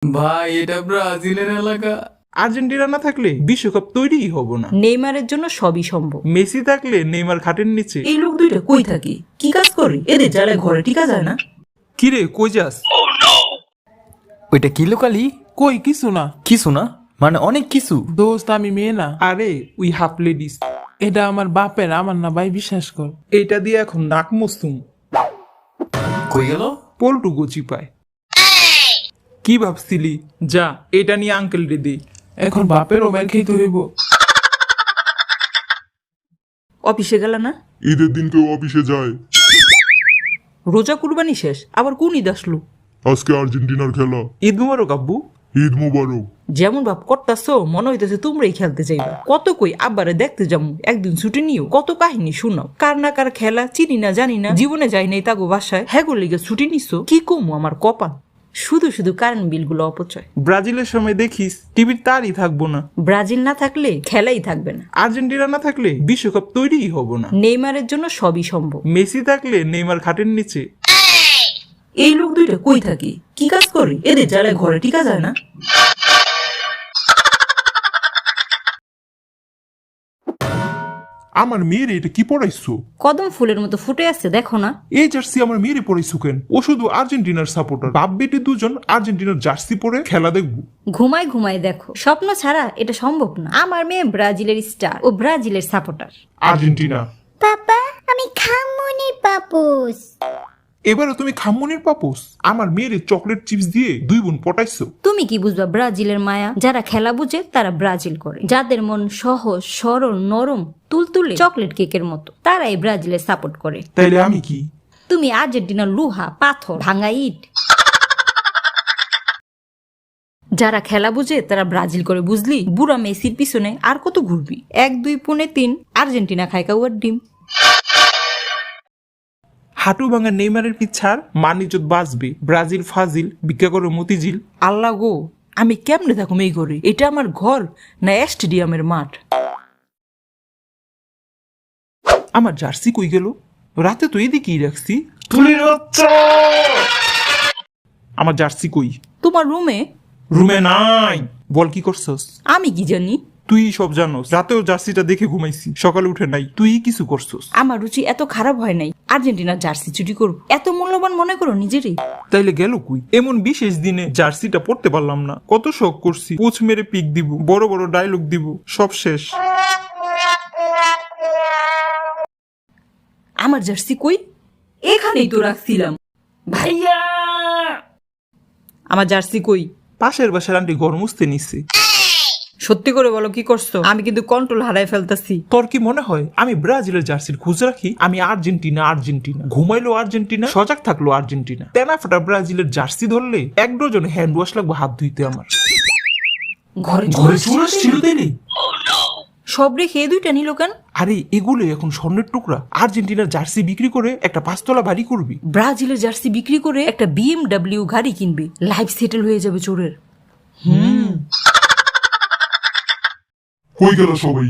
ভাই এটা ব্রাজিলের এলাকা। আর্জেন্টিনা না থাকলে বিশ্বকাপ তৈরিই হবো না। নেইমারের জন্য সবই সম্ভব। মেসি থাকলে নেইমার খাটের নিচে। এই লোক দুইটা কই থাকে, কি কাজ করে? এদের জ্বালায় ঘরে টিকা যায় না। কিরে কই যাস? ওইটা কি লোকালি? কই কিছু না কিছু না মানে অনেক কিছু। দোস্ত, আমি মেয়ে না, আরে উই হাফ লেডিস। এটা আমার বাপের, আমার না ভাই, বিশ্বাস কর। এইটা দিয়ে এখন নাক মুছতুম, কই গেল? পল্টু গুচি পায়। কি ভাবছিলি? যা এটা নিয়ে আঙ্কেল রে দে। এখন বাপের ওভার খেতে হইব। অফিসে গেল না? ঈদের দিন কেউ অফিসে যায়? রোজা কুরবানি শেষ, আবার কোন ঈদ আসলো? আজকে আর্জেন্টিনার খেলা। ঈদ মুবারক আব্বু। ঈদ মুবারক। যেমন ভাব করতাছো মনে হইতেছে তোমরাই খেলতে যাইবা। কত কই আব্বারে দেখতে যাবো, একদিন ছুটি নিও, কত কাহিনী শুনাও। কার না কার খেলা চিনি না জানি না, জীবনে যাই নাই তাগো বাসায়, হ্যাগো লিগে ছুটি নিছো। কি কমু আমার কপাল, শুধু শুধু কারেন্ট বিলগুলো অপচয়। ব্রাজিলের সময় দেখিস টিভির তারই থাকবো না। ব্রাজিল না থাকলে খেলাই থাকবে না। আর্জেন্টিনা না থাকলে বিশ্বকাপ তৈরিই হবো না। নেইমারের জন্য সবই সম্ভব। মেসি থাকলে নেইমার খাটের নিচে। এই লোক দুইটা কই থাকে, কি কাজ করে? এদের জ্বালায় ঘরে টিকা যায় না। আমার মেয়ের এটা কি পড়াইছো? কদম ফুলের মতো ফুটে আছে দেখো না। এই জার্সি আমার মেয়েরে পড়াইছো কেন? ও শুধু আর্জেন্টিনার সাপোর্টার। বাপ বেটি দুজন আর্জেন্টিনার জার্সি পরে খেলা দেখবো। ঘুমায় ঘুমায় দেখো, স্বপ্ন ছাড়া এটা সম্ভব না। আমার মেয়ে ব্রাজিলের স্টার, ও ব্রাজিলের সাপোর্টার। আর্জেন্টিনা। পাপা আমি খামুনি পাপুস। এবারে তুমি খামমনির পাপোস। আমার মেয়েরে চকলেট চিপস দিয়ে 2 বোন পটাইছো। তুমি কি বুঝবা ব্রাজিলের মায়া? যারা খেলা বুঝে তারা ব্রাজিল করে, যাদের মন সহজ সরল নরম তুলতুলে চকলেট কেকের মতো, তারাই ব্রাজিলের সাপোর্ট করে। তাইলে আমি কি? তুমি আর্জেন্টিনার লোহা পাথর ভাঙা ইট। যারা খেলা বুঝে তারা ব্রাজিল করে, বুঝলি? বুড়া মেসির পিছনে আর কত ঘুরবি? 1-2-3 আর্জেন্টিনা খায় কাউয়ার ডিম। হাঁটু ভাঙা নেইমারের পিছার মানিজত বাঁচবে। ব্রাজিল ফাজিল ভিক্ষা করে মতিঝিল। আল্লাহ গো, আমি কেমনে থাকুম এই ঘরে? এটা আমার ঘর না স্টেডিয়ামের মাঠ? আমার জার্সি কই গেল? রাতে তো এদিকেই রাখছি। তুলির বাচ্চা! আমার জার্সি কই? তোমার রুমে। রুমে নাই। বল কি করছস? আমি কি জানি? তুই সব জানোস। রাতেও জার্সিটা দেখে ঘুমাইছি, সকালে উঠে নাই। তুই কিছু করছস? আমার রুচি এত খারাপ হয় নাই আর্জেন্টিনার জার্সি চুরি করব? এত মূল্যবান মনে করো নিজেরই? তাইলে গেল কই? এমন বিশেষ দিনে জার্সিটা পড়তে পারলাম না। কত শখ করছি, পোছ মেরে পিক দিব, বড় বড় ডায়লগ দিব, সব শেষ। আমার জার্সি কই? এখানেই তো রাখছিলাম। ভাইয়া, আমার জার্সি কই? পাশের বাসার আন্টি ঘর মুছতে নিচ্ছে। সত্যি করে বলো কি করছো? আমি কিন্তু কন্ট্রোল হারাই ফেলতাছি। তোর কি মনে হয় আমি ব্রাজিলের জার্সির খোঁজ রাখি? আমি আর্জেন্টিনা আর্জেন্টিনা, ঘুমাইলো আর্জেন্টিনা, সজাগ থাকলো আর্জেন্টিনা। তেনা ফাটা ব্রাজিলের জার্সি ধরলে 1 ডজন হ্যান্ড ওয়াশ লাগবে হাত ধুইতে আমার। ঘরে চুল আসছিল তেলে। সব রেখে এই দুইটা নিল কেন? আরে এগুলো এখন স্বর্ণের টুকরা। আর্জেন্টিনার জার্সি বিক্রি করে একটা 5 তলা বাড়ি করবি। ব্রাজিলের জার্সি বিক্রি করে একটা BMW গাড়ি কিনবি, লাইফ সেটেল হয়ে যাবে চোরের। কই গেল সবাই?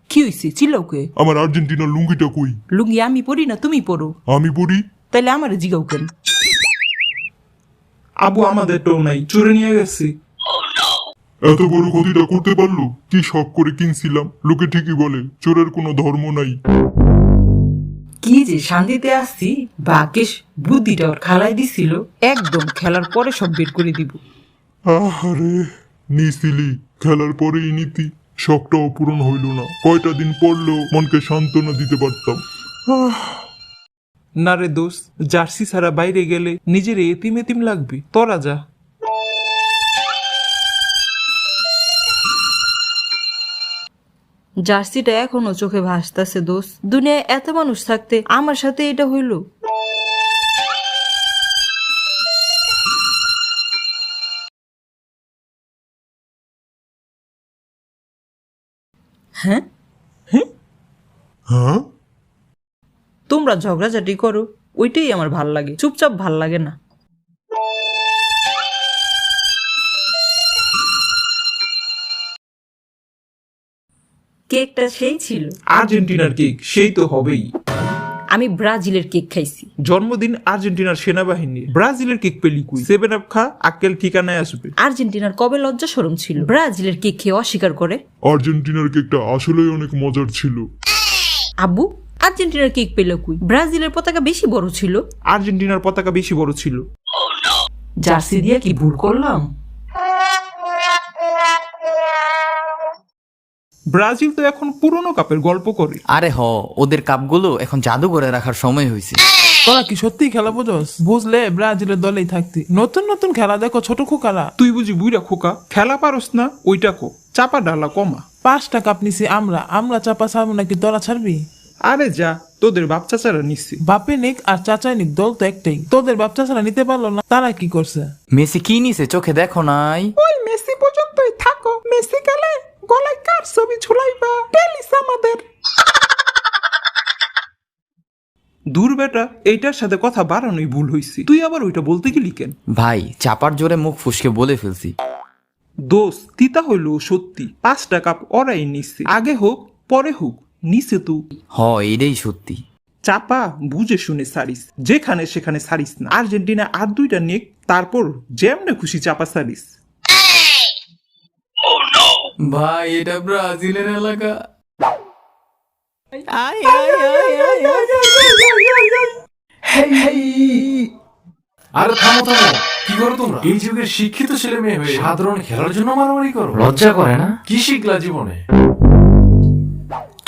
কি হইছে? চিল্লাও কে? আমার আর্জেন্টিনার লুঙ্গিটা কই? লুঙ্গি আমি পরি না, তুমি পরো। আমি পড়ি। তাইলে আমার জিগাও কেন? আবু আমাদের টো নাই, চুরে নিয়ে গেছে। এত বড় ক্ষতিটা করতে পারলো? কি শখ করে কিনছিলাম। লোকে ঠিকই বলে চোরের কোনো ধর্ম নাই। কি যে শান্তিতে আসছি, বাকেশ বুদ্ধিটা ওর খালাই দিছিল। একদম খেলার পরে সব বের করে দিব। আরে নিছিলি, খেলার পরেই নীতি। শখটাও পূরণ হইল না। কয়টা দিন পড়লেও মনকে সান্ত্বনা দিতে পারতাম। না রে দোস্ত, জার্সি ছাড়া বাইরে গেলে নিজের এতিম এতিম লাগবে। তোরা যা। জার্সিটা এখনো চোখে ভাসতেছে দোস্ত। দুনিয়ায় এত মানুষ থাকতে আমার সাথে এটা হইল। হ্যাঁ, হ্যাঁ, তোমরা ঝগড়াঝাটি করো, ওইটাই আমার ভাল লাগে। চুপচাপ ভাল লাগে না। কেকটা সেই ছিল। আর্জেন্টিনার কেক সেই তো হবেই। আমি ব্রাজিলের কেক খাইছি। জন্মদিন আর্জেন্টিনার সেনাবাহিনী, ব্রাজিলের কেক পেলি কুই? 7 আপ খা, আক্কেল ঠিকানায় আসবে। আর্জেন্টিনার কবে লজ্জা শরম ছিল ব্রাজিলের কেক খেয়ে অস্বীকার করে? আর্জেন্টিনার কেকটা আসলেই অনেক মজার ছিল। আব্বু, আর্জেন্টিনার কেক পেল কই? ব্রাজিলের পতাকা বেশি বড় ছিল। আর্জেন্টিনার পতাকা বেশি বড় ছিল। জার্সি দিয়ে কি ভুল করলাম? ব্রাজিল তো এখন পুরনো কাপের গল্প করে। আরে ওদের কাপগুলো এখন জাদুঘরে রাখার সময় হয়েছে। তোরা কি সত্যি খেলা বুঝোস? বুঝলে ব্রাজিলের দলেই থাকতি। নতুন নতুন খেলা দেখো ছোট খোকারা। তুই বুঝি বুইরা খোকা, খেলা পারস না ওইটা কো, চাপা ডালা কমা। 5টা কাপ নিছি আমরা চাপা ছাড়বো নাকি তোরা ছাড়বি? আরে যা, তোদের বাপ চাচারা নিচ্ছে। বাপে নিক আর চাচাই নিক, দল তো একটাই। তোদের বাপ চাচারা নিতে পারলো না, তারা কি করছে? মেসি কি নিছে চোখে দেখো নাই? ওই মেসি পর্যন্তই থাকো, মেসি গেলে গলায় কার ছবি ঝুলাইবা? টেলিস আমাদের। দূর বেটা, এইটার সাথে কথা বাড়ানোই ভুল হইছে। তুই আবার ওইটা বলতে গেলি কেন? ভাই চাপার জোরে মুখ ফুসকে বলে ফেলছি। দোষ তিতা হইল সত্যি। 5টা কাপ ওরাই নিচ্ছে, আগে হোক পরে হোক, নিচে তো। এটাই সত্যি। চাপা বুঝে শুনে সারিস, যেখানে সেখানে সারিস না। আর্জেন্টিনা আর 2টা নিক, তারপর যেমনে খুশি চাপা সারিস। ভাই এটা ব্রাজিলের এলাকা। আরে থামো কি করো তোমরা? এই যুগের শিক্ষিত ছেলে মেয়ে হয়ে সাধারণ খেলার জন্য মারামারি করো? লজ্জা করে না? কি শিখলা জীবনে?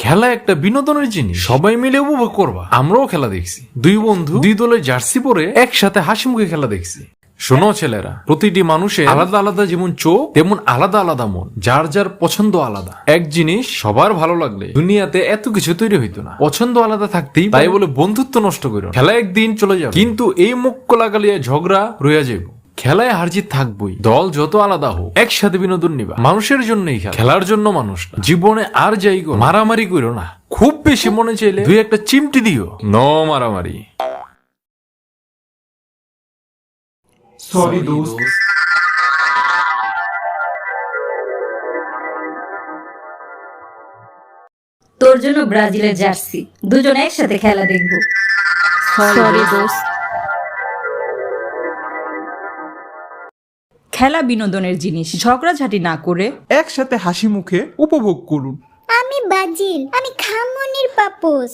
খেলা একটা বিনোদনের জিনিস, সবাই মিলে উপভোগ করবা। আমরাও খেলা দেখছি, 2 বন্ধু 2 দলের জার্সি পরে একসাথে হাসি মুখে খেলা দেখছি। শোনো ছেলেরা, প্রতিটি মানুষের আলাদা আলাদা যেমন চোখ তেমন আলাদা আলাদা মন, যার যার পছন্দ আলাদা। এক জিনিস সবার ভালো লাগলে দুনিয়াতে এত কিছু তৈরি হইতো না। পছন্দ আলাদা থাকতেই তাই বলে বন্ধুত্ব নষ্ট করো। খেলা একদিন চলে যাবে, কিন্তু এই মুখ লাগালিয়া ঝগড়া রইয়া যাবে। খেলায় হারজিত থাকবই, দল যত আলাদা হোক একসাথে বিনোদন নিবা। মানুষের জন্যই খেলা, খেলার জন্য মানুষ না। জীবনে আর যাই করো, মারামারি করো না। খুব বেশি মনে চাইলে 2-1টা চিমটি দিও, মারামারি। সরি দোস্ত। তোর জন্য ব্রাজিলের জার্সি, দুজন একসাথে খেলা দেখবো। সরি দোস্ত। খেলা বিনোদনের জিনিস, ঝগড়াঝাটি না করে একসাথে হাসি মুখে উপভোগ করুন। আমি ব্রাজিল, আমি খামুনির পাপোস।